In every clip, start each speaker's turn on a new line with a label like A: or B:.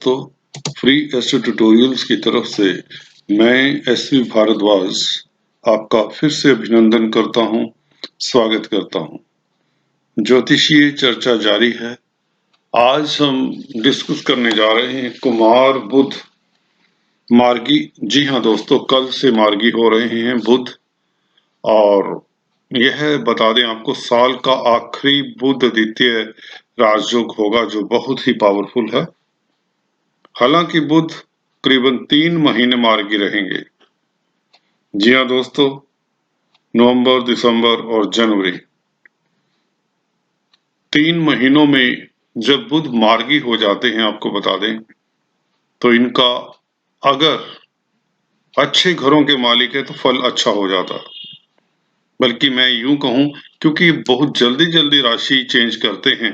A: तो free astro tutorials की तरफ से मैं एसवी भारद्वाज आपका फिर से अभिनंदन करता हूं, स्वागत करता हूं। ज्योतिषीय चर्चा जारी है। आज हम डिस्कस करने जा रहे हैं कुमार बुध मार्गी। जी हाँ दोस्तों, कल से मार्गी हो रहे हैं बुध, और यह बता दें आपको साल का आखिरी बुध द्वितीय राजयोग होगा, जो बहुत ही पावरफुल है। हालांकि बुध करीबन 3 महीने मार्गी रहेंगे। जी हाँ दोस्तों, नवंबर, दिसंबर और जनवरी 3 महीनों में जब बुध मार्गी हो जाते हैं, आपको बता दें, तो इनका अगर अच्छे घरों के मालिक है तो फल अच्छा हो जाता। बल्कि मैं यूं कहूं, क्योंकि बहुत जल्दी जल्दी राशि चेंज करते हैं,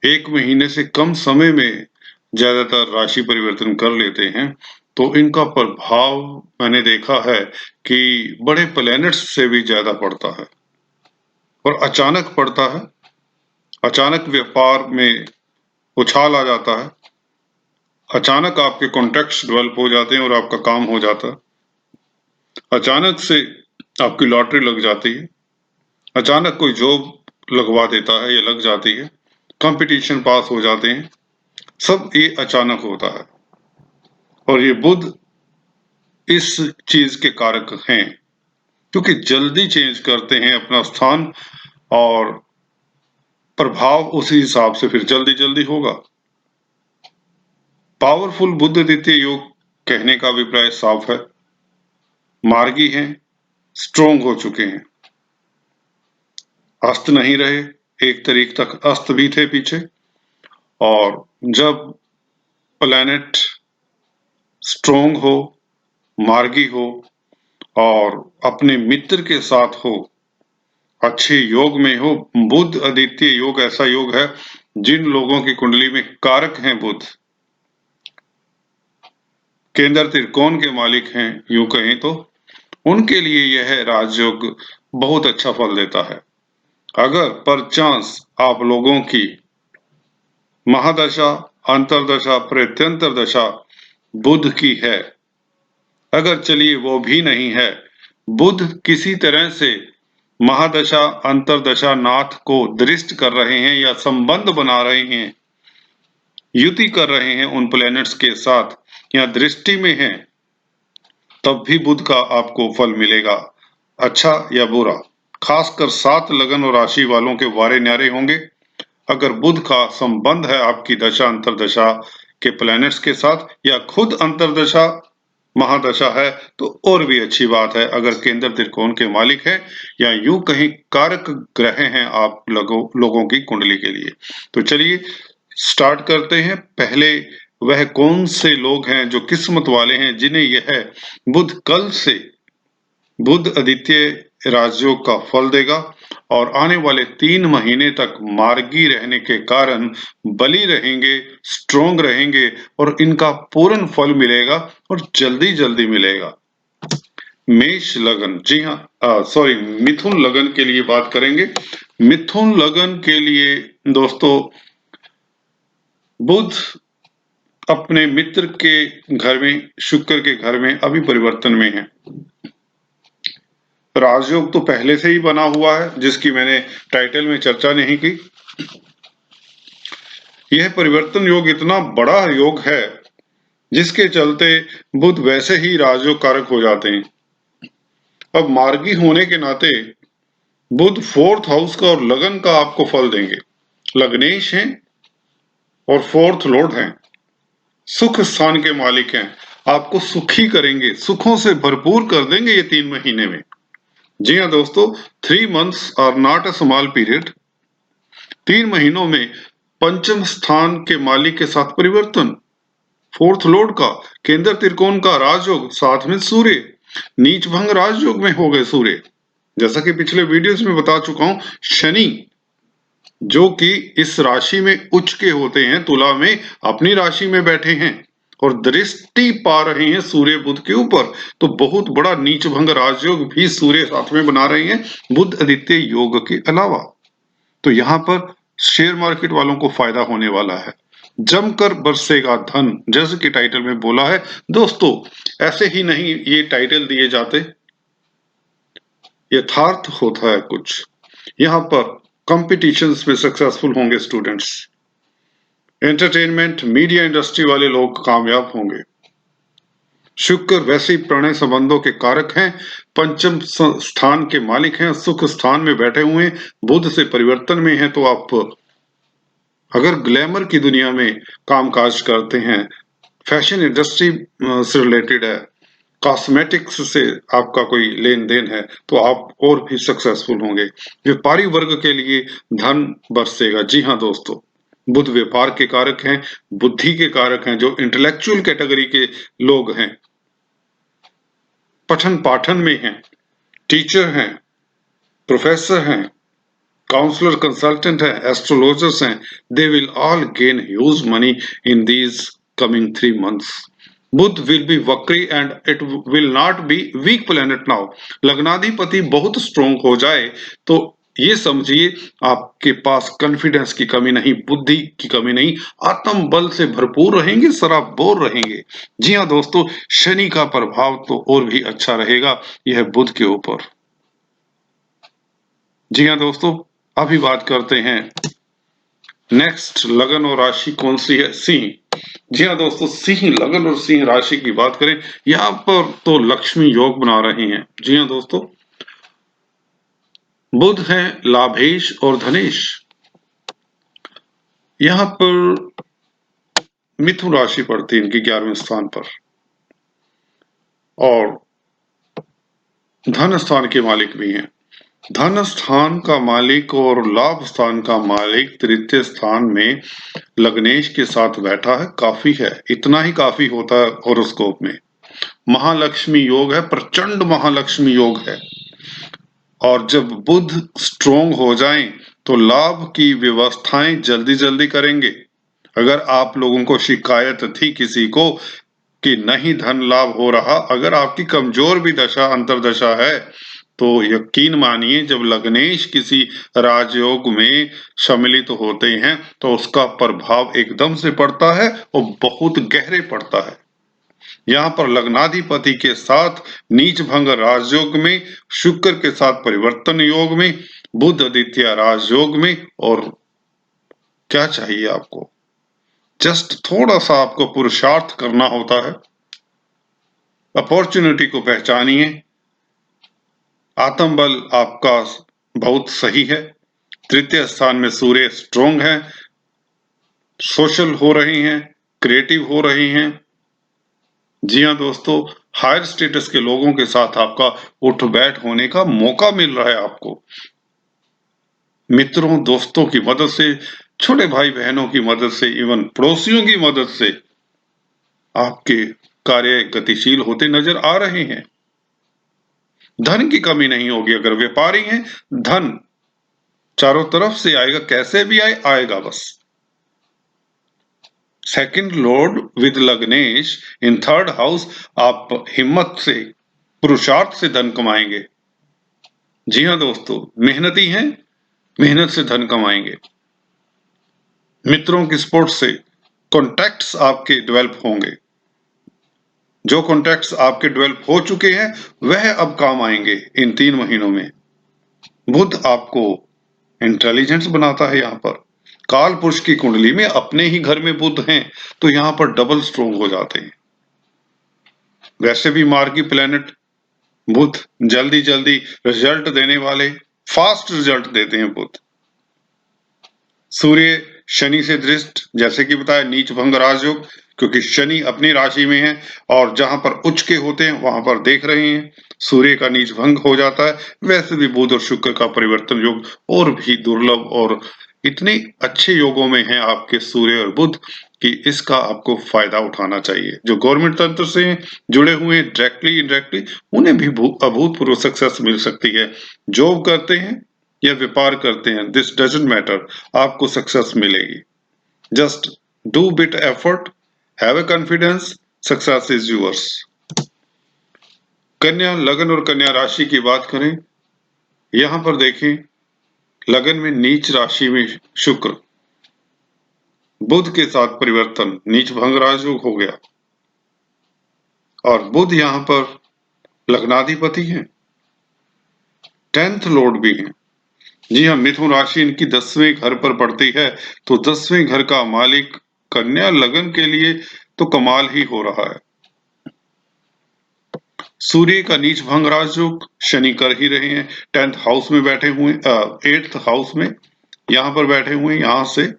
A: 1 महीने से कम समय में ज्यादातर राशि परिवर्तन कर लेते हैं, तो इनका प्रभाव मैंने देखा है कि बड़े प्लैनेट्स से भी ज्यादा पड़ता है और अचानक पड़ता है। अचानक व्यापार में उछाल आ जाता है, अचानक आपके कॉन्टैक्ट्स डेवलप हो जाते हैं और आपका काम हो जाता है। अचानक से आपकी लॉटरी लग जाती है, अचानक कोई जॉब लगवा देता है या लग जाती है, कंपटीशन पास हो जाते हैं। सब ये अचानक होता है, और ये बुध इस चीज के कारक हैं, क्योंकि जल्दी चेंज करते हैं अपना स्थान, और प्रभाव उसी हिसाब से फिर जल्दी जल्दी होगा। पावरफुल बुध द्वितीय योग कहने का अभिप्राय साफ है, मार्गी हैं, स्ट्रोंग हो चुके हैं, अस्त नहीं रहे। 1 तारीख तक अस्त भी थे पीछे, और जब प्लैनेट स्ट्रोंग हो, मार्गी हो और अपने मित्र के साथ हो, अच्छे योग में हो। बुध आदित्य योग ऐसा योग है, जिन लोगों की कुंडली में कारक हैं बुध, केंद्र त्रिकोण के मालिक हैं, यूं कहें तो उनके लिए यह राजयोग बहुत अच्छा फल देता है। अगर परचांस आप लोगों की महादशा, अंतरदशा, प्रत्यंतर दशा बुध की है, अगर चलिए वो भी नहीं है, बुध किसी तरह से महादशा अंतरदशा नाथ को दृष्ट कर रहे हैं या संबंध बना रहे हैं, युति कर रहे हैं उन प्लैनेट्स के साथ, या दृष्टि में हैं, तब भी बुध का आपको फल मिलेगा, अच्छा या बुरा। खासकर 7 लगन और राशि वालों के वारे न्यारे होंगे। अगर बुध का संबंध है आपकी दशा अंतरदशा के प्लैनेट्स के साथ, या खुद अंतरदशा महादशा है, तो और भी अच्छी बात है। अगर केंद्र त्रिकोण के मालिक है, या यूं कहीं कारक ग्रह हैं आप लोगों की कुंडली के लिए। तो चलिए स्टार्ट करते हैं। पहले वह कौन से लोग हैं जो किस्मत वाले हैं, जिन्हें यह बुध कल से बुध आदित्य राजयोग का फल देगा, और आने वाले 3 महीने तक मार्गी रहने के कारण बली रहेंगे, स्ट्रोंग रहेंगे, और इनका पूर्ण फल मिलेगा, और जल्दी जल्दी मिलेगा। मेष लगन, जी हाँ, सॉरी, मिथुन लगन के लिए बात करेंगे। मिथुन लगन के लिए दोस्तों, बुध अपने मित्र के घर में, शुक्र के घर में अभी परिवर्तन में है। राजयोग तो पहले से ही बना हुआ है, जिसकी मैंने टाइटल में चर्चा नहीं की। यह परिवर्तन योग इतना बड़ा योग है, जिसके चलते बुध वैसे ही राजयोग कारक हो जाते हैं। अब मार्गी होने के नाते बुध 4th हाउस का और लगन का आपको फल देंगे। लग्नेश हैं और 4th लॉर्ड हैं, सुख स्थान के मालिक हैं, आपको सुखी करेंगे, सुखों से भरपूर कर देंगे ये 3 महीने में। जी हाँ दोस्तों, 3 months are not a small period. 3 महीनों में पंचम स्थान के मालिक के साथ परिवर्तन, 4th लॉर्ड का, केंद्र त्रिकोण का राजयोग, साथ में सूर्य, नीच भंग राजयोग में हो गए सूर्य। जैसा कि पिछले वीडियोस में बता चुका हूं, शनि जो कि इस राशि में उच्च के होते हैं, तुला में अपनी राशि में बैठे हैं और दृष्टि पा रहे हैं सूर्य बुध के ऊपर, तो बहुत बड़ा नीच भंग राजयोग भी सूर्य साथ में बना रहे हैं, बुध आदित्य योग के अलावा। तो यहाँ पर शेयर मार्केट वालों को फायदा होने वाला है। जमकर बरसेगा धन, जैसे कि टाइटल में बोला है। दोस्तों, ऐसे ही नहीं ये टाइटल दिए जाते, यथार्थ होता है कुछ। यहाँ पर कॉम्पिटिशन्स में सक्सेसफुल होंगे स्टूडेंट्स, एंटरटेनमेंट मीडिया इंडस्ट्री वाले लोग कामयाब होंगे। शुक्र वैसे ही प्रणय संबंधों के कारक हैं, पंचम स्थान के मालिक हैं, सुख स्थान में बैठे हुए हैं, बुध से परिवर्तन में हैं। तो आप अगर ग्लैमर की दुनिया में कामकाज करते हैं, फैशन इंडस्ट्री से रिलेटेड है, कॉस्मेटिक्स से आपका कोई लेन देन है, तो आप और भी सक्सेसफुल होंगे। व्यापारी वर्ग के लिए धन बरसेगा। जी हाँ दोस्तों, बुध व्यापार के कारक हैं, बुद्धि के कारक हैं। जो इंटेलेक्चुअल कैटेगरी के लोग हैं, पठन पाठन में हैं, टीचर हैं, प्रोफेसर हैं, काउंसलर कंसल्टेंट हैं, एस्ट्रोलॉजर्स हैं, they will all gain huge money in these coming 3 months. Budh will be वक्री and it will not be weak planet now. लग्नाधिपति बहुत स्ट्रोंग हो जाए तो ये समझिए आपके पास कॉन्फिडेंस की कमी नहीं, बुद्धि की कमी नहीं, आत्म बल से भरपूर रहेंगे, सराबोर रहेंगे। जी हाँ दोस्तों, शनि का प्रभाव तो और भी अच्छा रहेगा यह बुध के ऊपर। जी हाँ दोस्तों, अभी बात करते हैं नेक्स्ट, लगन और राशि कौन सी है? सिंह। जी हाँ दोस्तों, सिंह लगन और सिंह राशि की बात करें, यहाँ पर तो लक्ष्मी योग बना रहे हैं। जी हाँ दोस्तों, बुध है लाभेश और धनेश। यहाँ पर मिथुन राशि पड़ती है इनकी 11वें स्थान पर, और धन स्थान के मालिक भी हैं। धन स्थान का मालिक और लाभ स्थान का मालिक तृतीय स्थान में लग्नेश के साथ बैठा है। काफी है, इतना ही काफी होता है हॉरोस्कोप में। महालक्ष्मी योग है, प्रचंड महालक्ष्मी योग है। और जब बुध स्ट्रोंग हो जाएं तो लाभ की व्यवस्थाएं जल्दी जल्दी करेंगे। अगर आप लोगों को शिकायत थी किसी को कि नहीं धन लाभ हो रहा, अगर आपकी कमजोर भी दशा अंतरदशा है, तो यकीन मानिए जब लग्नेश किसी राजयोग में सम्मिलित होते हैं तो उसका प्रभाव एकदम से पड़ता है और बहुत गहरे पड़ता है। यहाँ पर लग्नाधिपति के साथ नीच भंग राजयोग में, शुक्र के साथ परिवर्तन योग में, बुध आदित्य राजयोग में। और क्या चाहिए आपको? जस्ट थोड़ा सा आपको पुरुषार्थ करना होता है, अपॉर्चुनिटी को पहचानिए। आत्मबल आपका बहुत सही है, तृतीय स्थान में सूर्य स्ट्रोंग है, सोशल हो रही हैं, क्रिएटिव हो रही हैं। जी हाँ दोस्तों, हायर स्टेटस के लोगों के साथ आपका उठ बैठ होने का मौका मिल रहा है आपको। मित्रों दोस्तों की मदद से, छोटे भाई बहनों की मदद से, इवन पड़ोसियों की मदद से आपके कार्य गतिशील होते नजर आ रहे हैं। धन की कमी नहीं होगी। अगर व्यापारी हैं, धन चारों तरफ से आएगा, कैसे भी आए आएगा बस। सेकंड लॉर्ड विद लग्नेश इन थर्ड हाउस, आप हिम्मत से, पुरुषार्थ से धन कमाएंगे। जी हाँ दोस्तों, मेहनती हैं, मेहनत से धन कमाएंगे। मित्रों की सपोर्ट से कॉन्टैक्ट्स आपके डेवलप होंगे। जो कॉन्टैक्ट्स आपके डेवलप हो चुके हैं वह अब काम आएंगे इन 3 महीनों में। बुध आपको इंटेलिजेंस बनाता है। यहाँ पर काल पुरुष की कुंडली में अपने ही घर में बुध हैं तो यहाँ पर डबल स्ट्रोंग हो जाते हैं। वैसे भी मार्गी प्लेनेट बुध जल्दी जल्दी रिजल्ट देने वाले, फास्ट रिजल्ट देते हैं बुध। सूर्य शनि से दृष्ट, जैसे कि बताया, नीच भंग राजयोग, क्योंकि शनि अपनी राशि में है और जहां पर उच्च के होते हैं वहां पर देख रहे हैं सूर्य का नीच भंग हो जाता है। वैसे भी बुध और शुक्र का परिवर्तन योग और भी दुर्लभ और इतने अच्छे योगों में है आपके सूर्य और बुध कि इसका आपको फायदा उठाना चाहिए। जो गवर्नमेंट तंत्र से जुड़े हुए हैं डायरेक्टली इनडायरेक्टली, उन्हें भी अभूतपूर्व सक्सेस मिल सकती है। जॉब करते हैं या व्यापार करते हैं, दिस डजंट मैटर, आपको सक्सेस मिलेगी। Just do bit effort, have a confidence, success is yours. कन्या लगन और कन्या राशि की बात करें, यहां पर देखें लगन में नीच राशि में शुक्र, बुध के साथ परिवर्तन नीच भंग राजयोग हो गया और बुध यहाँ पर लग्नाधिपति है, 10th लॉर्ड भी है। जी हाँ, मिथुन राशि इनकी 10वें घर पर पड़ती है, तो 10वें घर का मालिक कन्या लगन के लिए तो कमाल ही हो रहा है। सूर्य का नीच भंग राजयोग शनि कर ही रहे हैं, 10th हाउस में बैठे हुए, 8th हाउस में यहां पर बैठे हुए, यहां से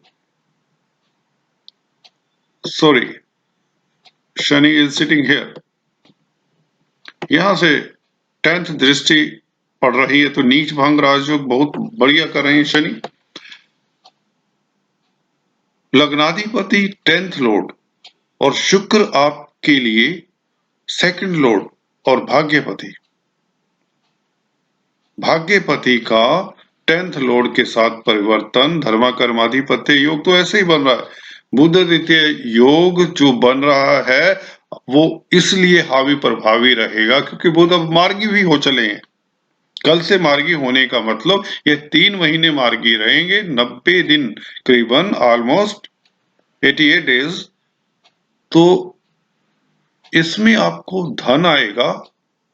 A: sorry Shani is sitting here, यहां से 10th दृष्टि पड़ रही है, तो नीच भंग राजयोग बहुत बढ़िया कर रहे हैं शनि। लग्नाधिपति 10th लॉर्ड और शुक्र आपके लिए 2nd लॉर्ड और भाग्यपति, भाग्यपति का 10th लॉर्ड के साथ परिवर्तन, धर्मा कर्माधिपत्य योग तो ऐसे ही बन रहा है। बुध द्वितीय योग जो बन रहा है वो इसलिए हावी प्रभावी रहेगा क्योंकि बुध अब मार्गी भी हो चले हैं। कल से मार्गी होने का मतलब ये 3 महीने मार्गी रहेंगे, 90 दिन करीबन ऑलमोस्ट 88 डेज। तो इसमें आपको धन आएगा,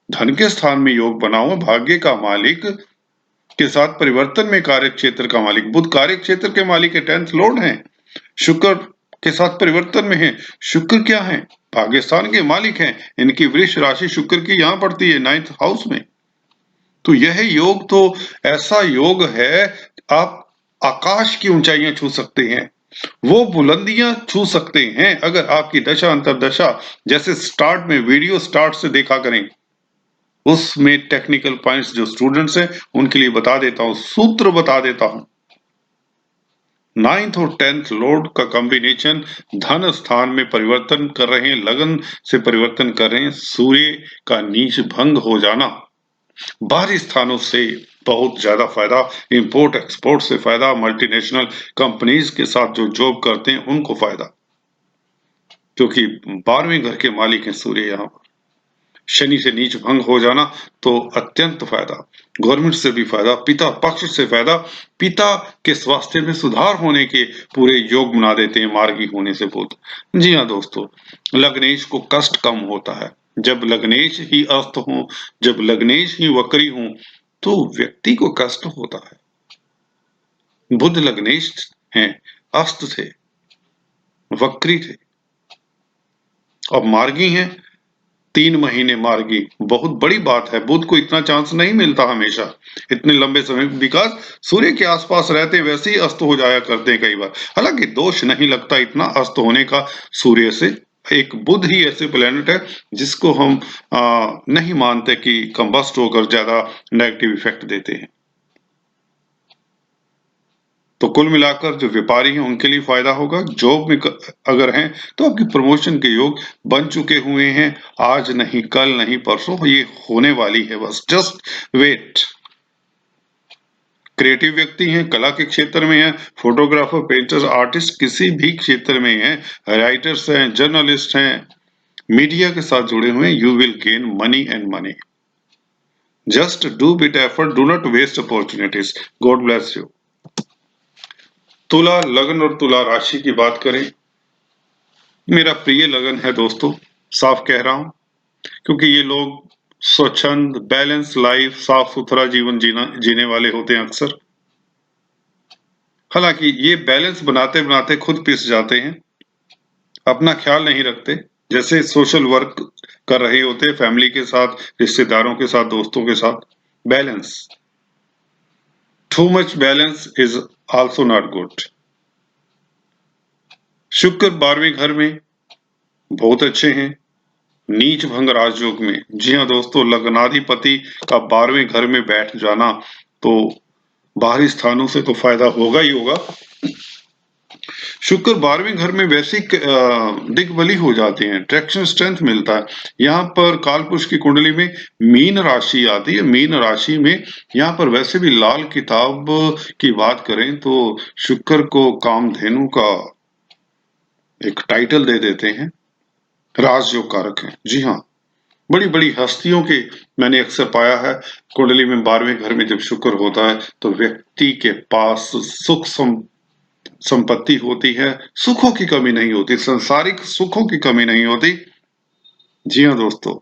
A: धन के स्थान में योग बना हुआ, भाग्य का मालिक के साथ परिवर्तन में कार्य क्षेत्र का मालिक, बुध कार्य क्षेत्र के मालिक है, 10th लॉर्ड हैं, शुक्र के साथ परिवर्तन में है। शुक्र क्या है? भाग्यस्थान के मालिक हैं, इनकी वृष राशि शुक्र की यहां पड़ती है 9th हाउस में। तो यह योग तो ऐसा योग है, आप आकाश की ऊंचाइयां छू सकते हैं, वो बुलंदियां छू सकते हैं अगर आपकी दशा अंतरदशा, जैसे स्टार्ट में वीडियो स्टार्ट से देखा करें, उसमें टेक्निकल पॉइंट्स जो स्टूडेंट्स हैं उनके लिए बता देता हूं, सूत्र बता देता हूं। 9th और 10th लॉर्ड का कॉम्बिनेशन धन स्थान में परिवर्तन कर रहे हैं, लगन से परिवर्तन कर रहे हैं, सूर्य का नीच भंग हो जाना, बाहरी स्थानों से बहुत ज्यादा फायदा, इंपोर्ट एक्सपोर्ट से फायदा, मल्टीनेशनल कंपनीज के साथ जो जॉब करते हैं उनको फायदा, क्योंकि 12वें घर के मालिक हैं सूर्य यहाँ पर। शनि से नीच भंग हो जाना तो अत्यंत फायदा, गवर्नमेंट से भी फायदा, पिता पक्ष से फायदा, पिता के स्वास्थ्य में सुधार होने के पूरे योग बना देते हैं मार्गी होने से बोलते। जी हाँ दोस्तों, लग्नेश को कष्ट कम होता है जब लग्नेश ही अस्त हो, जब लग्नेश ही वक्री हो तो व्यक्ति को कष्ट होता है। बुध लग्नेश हैं, अस्त थे, वक्री थे, अब मार्गी हैं, 3 महीने मार्गी, बहुत बड़ी बात है। बुध को इतना चांस नहीं मिलता हमेशा इतने लंबे समय, विकास सूर्य के आसपास रहते वैसे ही अस्त हो जाया करते हैं कई बार, हालांकि दोष नहीं लगता इतना अस्त होने का सूर्य से। एक बुध ही ऐसे प्लेनेट है जिसको हम नहीं मानते कि कंबस्ट होकर ज्यादा नेगेटिव इफेक्ट देते हैं। तो कुल मिलाकर जो व्यापारी हैं उनके लिए फायदा होगा, जॉब में अगर हैं तो आपकी प्रमोशन के योग बन चुके हुए हैं, आज नहीं कल नहीं परसों ये होने वाली है, बस जस्ट वेट। क्रिएटिव व्यक्ति हैं, कला के क्षेत्र में हैं, फोटोग्राफर, पेंटर, आर्टिस्ट, किसी भी क्षेत्र में हैं, राइटर्स हैं, जर्नलिस्ट हैं, मीडिया के साथ जुड़े हुए हैं, you will gain money and money. Just do bit effort, do not waste opportunities. God bless you. तुला लगन और तुला राशि की बात करें, मेरा प्रिय लगन है दोस्तों, साफ कह रहा हूं, क्योंकि ये लोग स्वच्छंद, बैलेंस लाइफ, साफ सुथरा जीवन जीने वाले होते हैं अक्सर। हालांकि ये बैलेंस बनाते बनाते खुद पिस जाते हैं, अपना ख्याल नहीं रखते, जैसे सोशल वर्क कर रहे होते, फैमिली के साथ, रिश्तेदारों के साथ, दोस्तों के साथ। Balance, too much balance is also not good. शुक्र 12वें घर में बहुत अच्छे हैं, नीच भंग राजयोग में। जी हाँ दोस्तों, लग्नाधिपति का 12वें घर में बैठ जाना तो बाहरी स्थानों से तो फायदा होगा ही होगा। शुक्र 12वें घर में वैसे ही दिग्बली हो जाते हैं, ट्रैक्शन स्ट्रेंथ मिलता है। यहाँ पर कालपुरुष की कुंडली में मीन राशि आती है, मीन राशि में यहाँ पर वैसे भी लाल किताब की बात करें तो शुक्र को कामधेनु का एक टाइटल दे देते हैं, राजयोग कारक है। जी हाँ, बड़ी बड़ी हस्तियों के मैंने अक्सर पाया है कुंडली में 12वें घर में जब शुक्र होता है तो व्यक्ति के पास सुख संपत्ति होती है, सुखों की कमी नहीं होती, सांसारिक सुखों की कमी नहीं होती। जी हाँ दोस्तों,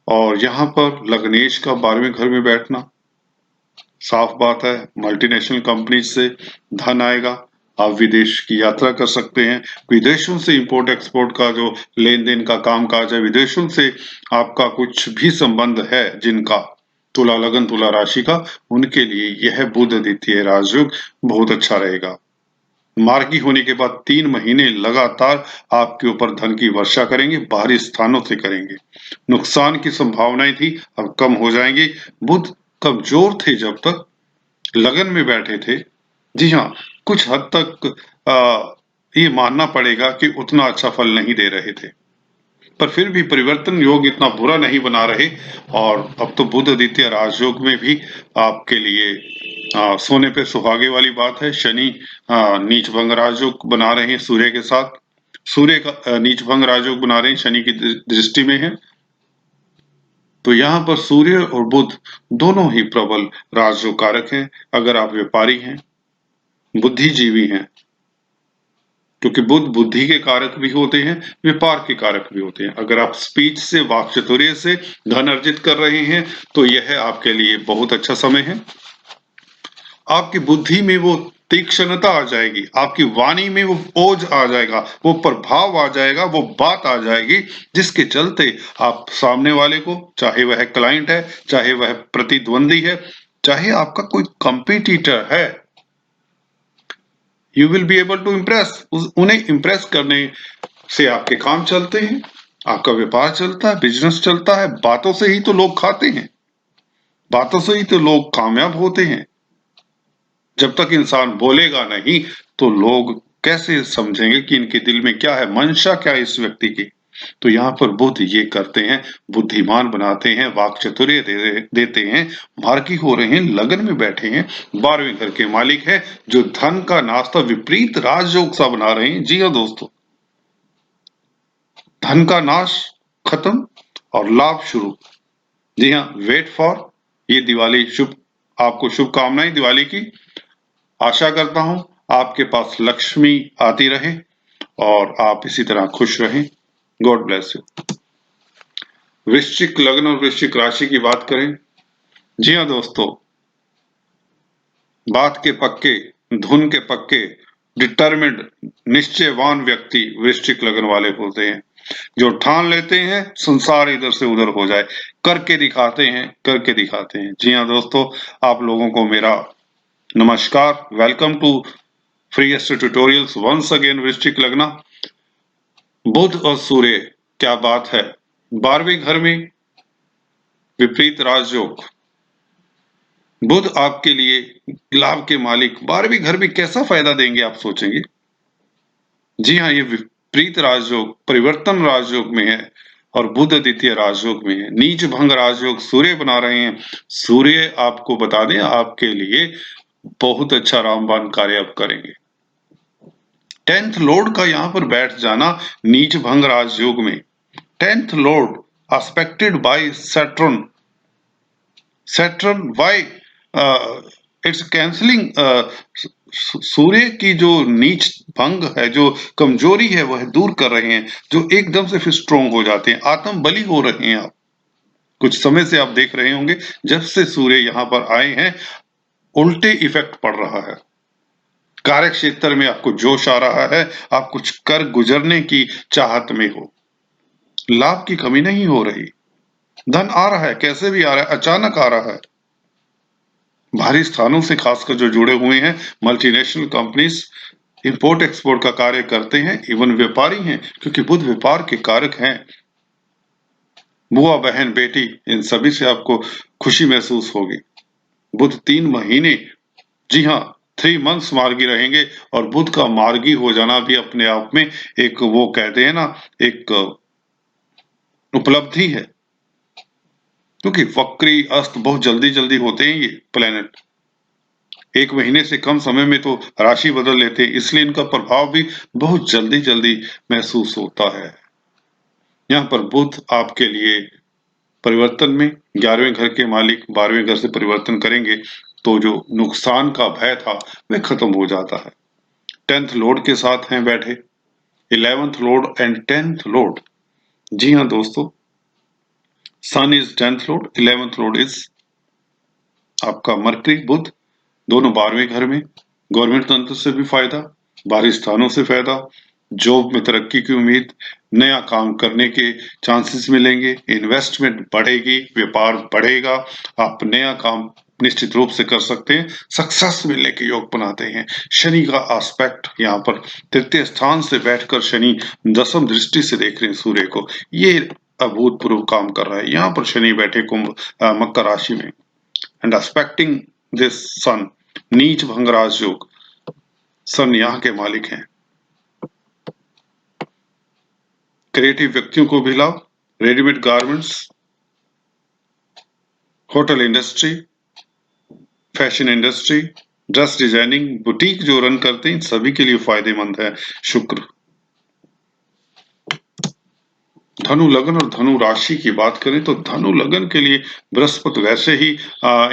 A: और यहाँ पर लग्नेश का 12वें घर में बैठना, साफ बात है मल्टीनेशनल कंपनी से धन आएगा, आप विदेश की यात्रा कर सकते हैं, विदेशों से इंपोर्ट एक्सपोर्ट का जो लेन देन का काम काज है, विदेशों से आपका कुछ भी संबंध है जिनका तुला लगन तुला राशि का, उनके लिए यह बुध द्वितीय राजयोग बहुत अच्छा रहेगा। मार्गी होने के बाद 3 महीने लगातार आपके ऊपर धन की वर्षा करेंगे, बाहरी स्थानों से करेंगे। नुकसान की संभावनाएं थी, अब कम हो जाएंगी। बुध कमजोर थे जब तक, लगन में बैठे थे। जी हाँ, कुछ हद तक ये मानना पड़ेगा कि उतना अच्छा फल नहीं दे रहे थे। पर फिर भी परिवर्तन योग इतना बुरा नहीं बना रहे, और अब तो बुध द्वितीय राजयोग में भी आपके लिए सोने पे सुहागे वाली बात है। शनि नीच भंग राजयोग बना रहे हैं सूर्य के साथ, सूर्य का नीच भंग राजयोग बना रहे हैं, शनि की दृष्टि में है। तो यहाँ पर सूर्य और बुध दोनों ही प्रबल राजयोग कारक हैं। अगर आप व्यापारी हैं, बुद्धिजीवी हैं, क्योंकि बुध बुद्धि के कारक भी होते हैं, व्यापार के कारक भी होते हैं। अगर आप स्पीच से, वाक चातुर्य से धन अर्जित कर रहे हैं, तो यह आपके लिए बहुत अच्छा समय है। आपकी बुद्धि में वो तीक्ष्णता आ जाएगी, आपकी वाणी में वो ओज आ जाएगा, वो प्रभाव आ जाएगा, वो बात आ जाएगी, जिसके चलते आप सामने वाले को, चाहे वह क्लाइंट है, चाहे वह प्रतिद्वंदी है, चाहे आपका कोई कंपटीटर है, you will be able to impress. उन्हें इम्प्रेस करने से आपके काम चलते हैं, आपका व्यापार चलता है, बिजनेस चलता है। बातों से ही तो लोग खाते हैं, बातों से ही तो लोग कामयाब होते हैं। जब तक इंसान बोलेगा नहीं, तो लोग कैसे समझेंगे कि इनके दिल में क्या है, मंशा क्या है इस व्यक्ति की। तो यहाँ पर बुध ये करते हैं, बुद्धिमान बनाते हैं, वाक चातुर्य देते हैं, मार्गी हो रहे हैं, लगन में बैठे हैं, 12वें घर के मालिक हैं, जो धन का नाश्ता विपरीत राजयोग सा बना रहे हैं। जी हाँ दोस्तों, धन का नाश खत्म और लाभ शुरू। जी हाँ, वेट फॉर, ये दिवाली शुभ, आपको शुभकामनाएं दिवाली की। आशा करता हूं आपके पास लक्ष्मी आती रहे और आप इसी तरह खुश रहें। God bless you. वृश्चिक लग्न और वृश्चिक राशि की बात करें। जी हाँ दोस्तों, बात के पक्के, धुन के पक्के, डिटर्मिन्ड, निश्चयवान व्यक्ति वृश्चिक लग्न वाले होते हैं, जो ठान लेते हैं संसार इधर से उधर हो जाए, करके दिखाते हैं, करके दिखाते हैं। जी हाँ दोस्तों, आप लोगों को मेरा नमस्कार, welcome to freeest tutorials once again. वृश्चिक लग्न, बुध और सूर्य, क्या बात है, 12वें घर में विपरीत राजयोग। बुध आपके लिए लाभ के मालिक 12वें घर में कैसा फायदा देंगे आप सोचेंगे। जी हाँ, ये विपरीत राजयोग परिवर्तन राजयोग में है, और बुध द्वितीय राजयोग में है। नीच भंग राजयोग सूर्य बना रहे हैं। सूर्य आपको बता दें आपके लिए बहुत अच्छा रामबाण कार्य अब करेंगे। 10th लॉर्ड का यहाँ पर बैठ जाना नीच भंग राजयोग में, 10th lord aspected by Saturn, Saturn why it's cancelling, सूर्य की जो नीच भंग है, जो कमजोरी है, वह दूर कर रहे हैं, जो एकदम से फिर स्ट्रोंग हो जाते हैं, आत्म बलि हो रहे हैं आप। कुछ समय से आप देख रहे होंगे, जब से सूर्य यहाँ पर आए हैं उल्टे इफेक्ट पड़ रहा है। कार्य क्षेत्र में आपको जोश आ रहा है, आप कुछ कर गुजरने की चाहत में हो, लाभ की कमी नहीं हो रही, धन आ रहा है, कैसे भी आ रहा है, अचानक आ रहा है। भारी स्थानों से खासकर जो जुड़े हुए हैं, मल्टीनेशनल कंपनीज इंपोर्ट एक्सपोर्ट का कार्य करते हैं, इवन व्यापारी हैं, क्योंकि बुध व्यापार के कारक हैं। बुआ, बहन, बेटी, इन सभी से आपको खुशी महसूस होगी। बुध 3 महीने, जी हाँ 3 मंथ्स मार्गी रहेंगे, और बुध का मार्गी हो जाना भी अपने आप में एक, वो कहते हैं ना, एक उपलब्धि है, क्योंकि वक्री अस्त बहुत जल्दी जल्दी होते हैं ये प्लेनेट, 1 महीने से कम समय में तो राशि बदल लेते हैं, इसलिए इनका प्रभाव भी बहुत जल्दी जल्दी महसूस होता है। यहाँ पर बुध आपके लिए परिवर्तन में, 11वें घर के मालिक 12वें घर से परिवर्तन करेंगे, तो जो नुकसान का भय था वह खत्म हो जाता है। 10th लॉर्ड के साथ हैं बैठे, 11th Lord and 10th Lord. जी हाँ दोस्तों, sun is 10th lord, 11th lord is आपका मरकरी, बुध, दोनों 12वें घर में। गवर्नमेंट तंत्र से भी फायदा, बाहरी स्थानों से फायदा, जॉब में तरक्की की उम्मीद, नया काम करने के चांसेस मिलेंगे, इन्वेस्टमेंट बढ़ेगी, व्यापार बढ़ेगा, आप नया काम निश्चित रूप से कर सकते हैं, सक्सेस मिलने के योग बनाते हैं। शनि का एस्पेक्ट यहाँ पर तृतीय स्थान से बैठकर शनि दसम दृष्टि से देख रहे हैं सूर्य को, ये अभूतपूर्व काम कर रहा है। यहाँ पर शनि बैठे मकर राशि में एंड एस्पेक्टिंग दिस सन, नीच भंग राजयोग, सन यहाँ के मालिक हैं। क्रिएटिव व्यक्तियों को भी लाभ, readymade garments, hotel industry, fashion industry, dress designing, boutique जो रन करते हैं, सभी के लिए फायदेमंद है शुक्र। धनु लगन और धनु राशि की बात करें तो धनु लगन के लिए बृहस्पति वैसे ही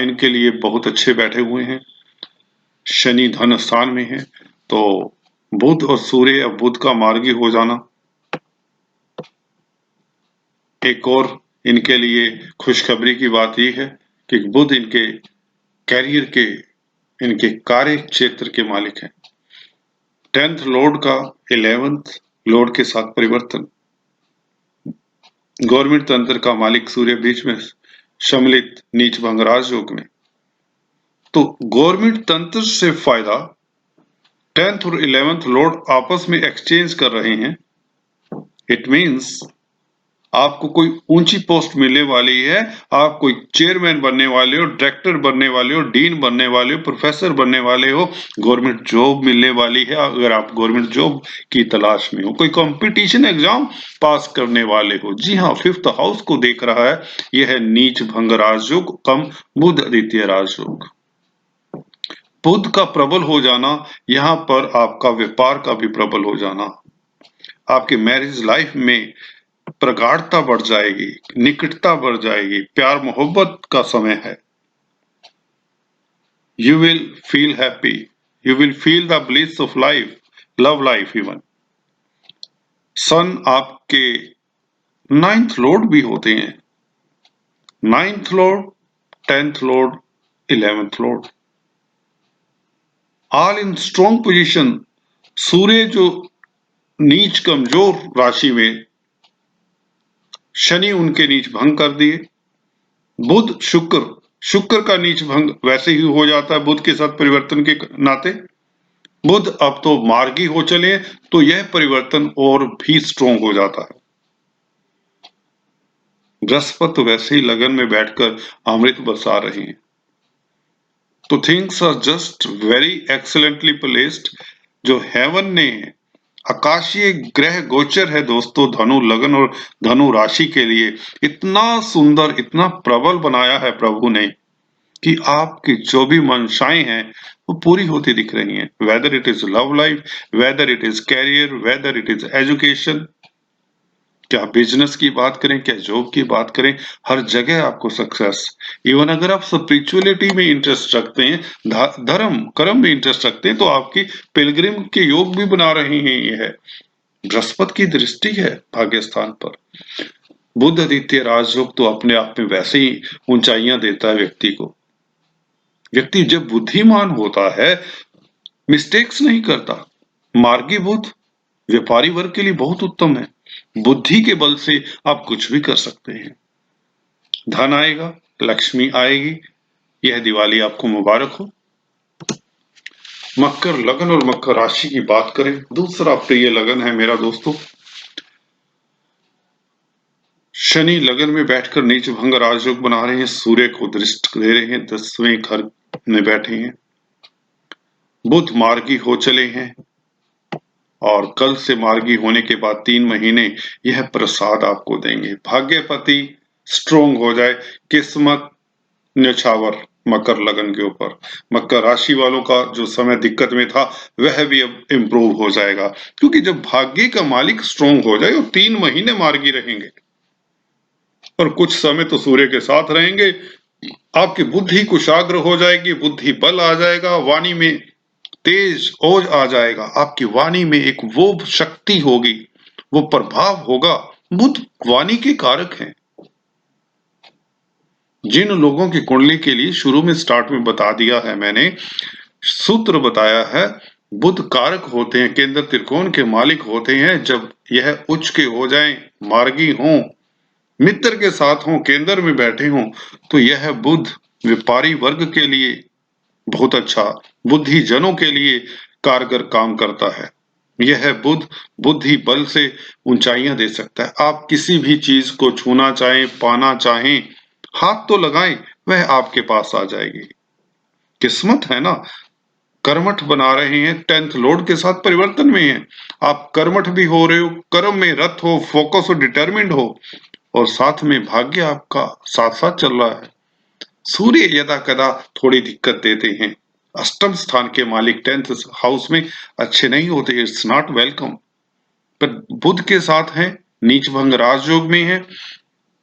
A: इनके लिए बहुत अच्छे बैठे हुए हैं, शनि धन स्थान में है, तो बुध और सूर्य, अब बुध का मार्गी हो जाना एक और इनके लिए खुशखबरी की बात यह है कि बुध इनके कैरियर के, इनके कार्य क्षेत्र के मालिक हैं। 10th लॉर्ड का 11th लॉर्ड के साथ परिवर्तन, गवर्नमेंट तंत्र का मालिक सूर्य बीच में सम्मिलित नीच भंग राजयोग में, तो गवर्नमेंट तंत्र से फायदा 10th और 11th लॉर्ड आपस में एक्सचेंज कर रहे हैं। इट मीन्स आपको कोई ऊंची पोस्ट मिलने वाली है, आप कोई चेयरमैन बनने वाले हो, डायरेक्टर बनने वाले हो, डीन बनने वाले हो, प्रोफेसर बनने वाले हो, गवर्नमेंट जॉब मिलने वाली है अगर आप गवर्नमेंट जॉब की तलाश में हो, कोई कंपटीशन एग्जाम पास करने वाले हो। जी हाँ, 5th हाउस को देख रहा है, यह है नीच भंग राजयोग कम बुध आदित्य राजयोग। बुध का प्रबल हो जाना, यहाँ पर आपका व्यापार का भी प्रबल हो जाना, आपके मैरिज लाइफ में प्रगाढ़ता बढ़ जाएगी, निकटता बढ़ जाएगी, प्यार मोहब्बत का समय है। You will feel happy, you will feel the bliss of life, love life even. Sun आपके 9th लॉर्ड भी होते हैं, 9th lord, 10th lord, 11th lord, all in strong position. सूर्य जो नीच कमजोर राशि में, शनि उनके नीच भंग कर दिए, बुध शुक्र, शुक्र का नीच भंग वैसे ही हो जाता है बुध के साथ परिवर्तन के नाते। बुध अब तो मार्गी हो चले तो यह परिवर्तन और भी स्ट्रॉन्ग हो जाता है। बृहस्पति वैसे ही लगन में बैठकर अमृत बरसा रहे हैं, तो things are just very excellently placed. जो हेवन ने आकाशीय ग्रह गोचर है दोस्तों धनु लगन और धनु राशि के लिए, इतना सुंदर, इतना प्रबल बनाया है प्रभु ने कि आपकी जो भी मंशाएं हैं वो पूरी होती दिख रही हैं। Whether it is love life, whether it is career, whether it is education, क्या बिजनेस की बात करें, क्या जॉब की बात करें, हर जगह आपको सक्सेस। इवन अगर आप स्पिरिचुअलिटी में इंटरेस्ट रखते हैं, धर्म कर्म में इंटरेस्ट रखते हैं, तो आपकी पिलग्रिम के योग भी बना रहे हैं। यह है बृहस्पति की दृष्टि है भाग्य स्थान पर। बुध आदित्य राजयोग तो अपने आप में वैसे ही ऊंचाइयां देता है व्यक्ति को। व्यक्ति जब बुद्धिमान होता है, मिस्टेक्स नहीं करता। मार्गी बुध व्यापारी वर्ग के लिए बहुत उत्तम है, बुद्धि के बल से आप कुछ भी कर सकते हैं। धन आएगा, लक्ष्मी आएगी, यह दिवाली आपको मुबारक हो। मकर लगन और मकर राशि की बात करें, दूसरा प्रिय लगन है मेरा दोस्तों। शनि लगन में बैठकर नीच भंग राजयोग बना रहे हैं, सूर्य को दृष्टि दे रहे हैं, 10वें घर में बैठे हैं। बुध मार्गी हो चले हैं और कल से मार्गी होने के बाद 3 महीने यह प्रसाद आपको देंगे। भाग्यपति स्ट्रोंग हो जाए, किस्मत न्यौछावर मकर लगन के ऊपर। मकर राशि वालों का जो समय दिक्कत में था वह भी अब इम्प्रूव हो जाएगा, क्योंकि जब भाग्य का मालिक स्ट्रोंग हो जाए वो 3 महीने मार्गी रहेंगे और कुछ समय तो सूर्य के साथ रहेंगे, आपकी बुद्धि कुशाग्र हो जाएगी, बुद्धि बल आ जाएगा, वाणी में तेज ओज आ जाएगा, आपकी वाणी में एक वो शक्ति होगी, वो प्रभाव होगा। बुध वाणी के कारक हैं। जिन लोगों की कुंडली के लिए शुरू में स्टार्ट में बता दिया है मैंने, सूत्र बताया है, बुध कारक होते हैं, केंद्र त्रिकोण के मालिक होते हैं। जब यह उच्च के हो जाएं, मार्गी हों, मित्र के साथ हों, केंद्र में बैठे हों, तो यह बुध व्यापारी वर्ग के लिए बहुत अच्छा, बुद्धिजनों के लिए कारगर काम करता है। यह बुध बुद्धि बल से ऊंचाइयां दे सकता है। आप किसी भी चीज को छूना चाहें, पाना चाहें, हाथ तो लगाएं, वह आपके पास आ जाएगी। किस्मत है ना, कर्मठ बना रहे हैं, 10th लॉर्ड के साथ परिवर्तन में है। आप कर्मठ भी हो रहे हो, कर्म में रत हो, फोकस हो, डिटर्मिन्ड हो, और साथ में भाग्य आपका साथ साथ चल रहा है। सूर्य यदा कदा थोड़ी दिक्कत देते हैं। अष्टम स्थान के मालिक 10th हाउस में अच्छे नहीं होते, इट्स नॉट वेलकम। पर बुध के साथ है, नीच भंग राजयोग में है,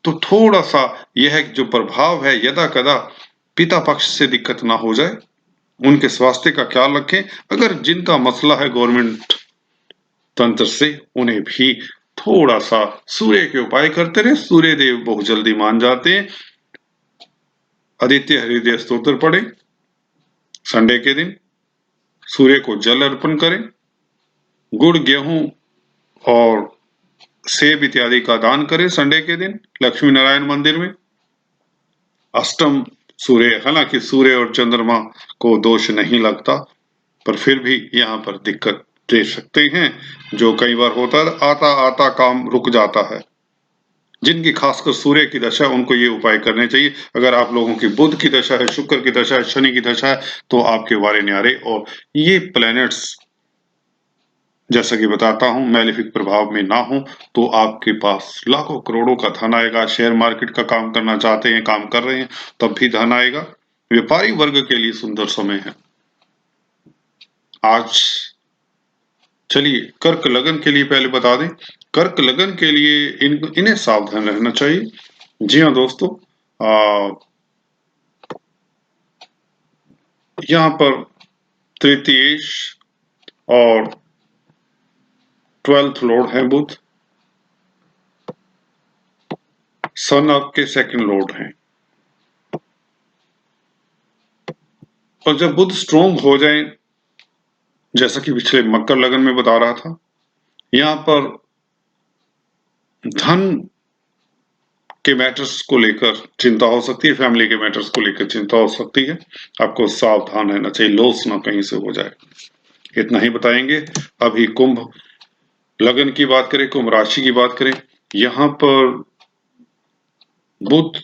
A: तो थोड़ा सा यह जो प्रभाव है, यदा कदा पिता पक्ष से दिक्कत ना हो जाए, उनके स्वास्थ्य का ख्याल रखें। अगर जिनका मसला है गवर्नमेंट तंत्र से, उन्हें भी थोड़ा सा सूर्य के उपाय करते रहे, सूर्य देव बहुत जल्दी मान जाते हैं। आदित्य हृदय स्तोत्र पढ़ें, संडे के दिन सूर्य को जल अर्पण करें, गुड़ गेहूं और सेब इत्यादि का दान करें संडे के दिन लक्ष्मी नारायण मंदिर में। अष्टम सूर्य, हालांकि सूर्य और चंद्रमा को दोष नहीं लगता, पर फिर भी यहाँ पर दिक्कत दे सकते हैं, जो कई बार होता है, आता आता काम रुक जाता है। जिनकी खासकर सूर्य की दशा, उनको ये उपाय करने चाहिए। अगर आप लोगों की बुध की दशा है, शुक्र की दशा है, शनि की दशा है, तो आपके वारे न्यारे और ये प्लैनेट्स जैसा कि बताता हूं मैलेफिक प्रभाव में ना हो, तो आपके पास लाखों करोड़ों का धन आएगा। शेयर मार्केट का काम करना चाहते हैं, काम कर रहे हैं, तब भी धन आएगा। व्यापारी वर्ग के लिए सुंदर समय है। आज चलिए कर्क लगन के लिए पहले बता दें। कर्क लगन के लिए इन्हें सावधान रहना चाहिए। जी हाँ दोस्तों, यहाँ पर तृतीयेश और 12th लॉर्ड है बुध, सन आपके सेकंड लॉर्ड हैं। और जब बुध स्ट्रोंग हो जाए, जैसा कि पिछले मकर लगन में बता रहा था, यहाँ पर धन के मैटर्स को लेकर चिंता हो सकती है, फैमिली के मैटर्स को लेकर चिंता हो सकती है। आपको सावधान रहना चाहिए, लॉस ना कहीं से हो जाए। इतना ही बताएंगे। अभी कुंभ लगन की बात करें, कुंभ राशि की बात करें, यहाँ पर बुध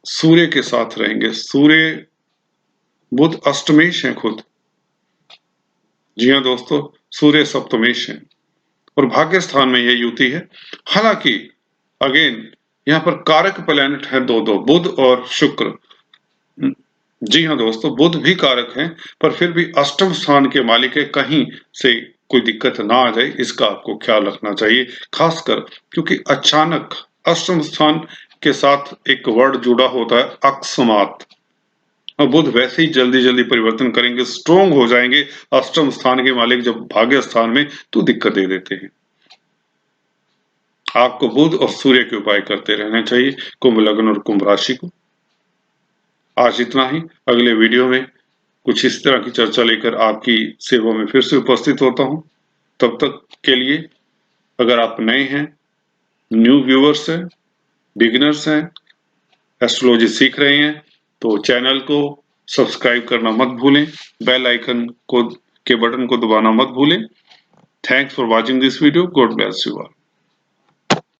A: सूर्य के साथ रहेंगे। सूर्य बुध अष्टमेश है खुद। जी हाँ दोस्तों, सूर्य सप्तमेश है और भाग्य स्थान में यह युति है। हालांकि अगेन यहाँ पर कारक प्लैनेट है दो, बुध और शुक्र। जी हाँ दोस्तों, बुध भी कारक हैं, पर फिर भी अष्टम स्थान के मालिक है, कहीं से कोई दिक्कत ना आ जाए, इसका आपको ख्याल रखना चाहिए। खासकर क्योंकि अचानक अष्टम स्थान के साथ एक वर्ड जुड़ा होता है, अकस्मात। और बुध वैसे ही जल्दी जल्दी परिवर्तन करेंगे, स्ट्रोंग हो जाएंगे। अष्टम स्थान के मालिक जब भाग्य स्थान में, तो दिक्कत दे देते हैं। आपको बुध और सूर्य के उपाय करते रहना चाहिए कुंभ लग्न और कुंभ राशि को। आज इतना ही। अगले वीडियो में कुछ इस तरह की चर्चा लेकर आपकी सेवा में फिर से उपस्थित होता हूं। तब तक के लिए, अगर आप नए हैं, न्यू व्यूअर्स हैं, बिगिनर्स हैं, एस्ट्रोलॉजी सीख रहे हैं, तो चैनल को सब्सक्राइब करना मत भूलें, बेल आइकन को के बटन को दबाना मत भूलें। Thanks for watching this video. God bless you all.